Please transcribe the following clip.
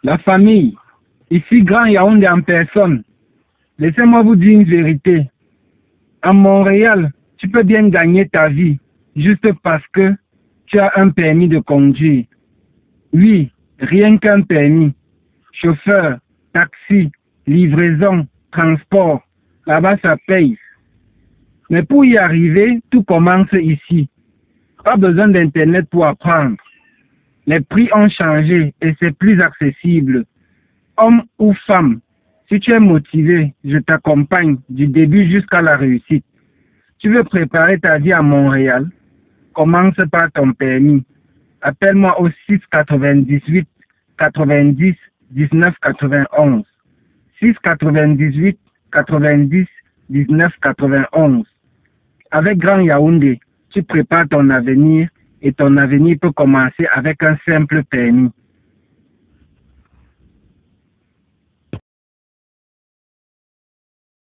La famille, ici Grand Yaoundé en personne. Laissez-moi vous dire une vérité. À Montréal, tu peux bien gagner ta vie juste parce que tu as un permis de conduire. Oui, rien qu'un permis. Chauffeur, taxi, livraison, transport. Là-bas, ça paye. Mais pour y arriver, tout commence ici. Pas besoin d'Internet pour apprendre. Les prix ont changé et c'est plus accessible. Homme ou femme, si tu es motivé, je t'accompagne du début jusqu'à la réussite. Tu veux préparer ta vie à Montréal? Commence par ton permis. Appelle-moi au 698 90 19 91. 698 90 19 91. Avec Grand Yaoundé, tu prépares ton avenir et ton avenir peut commencer avec un simple permis.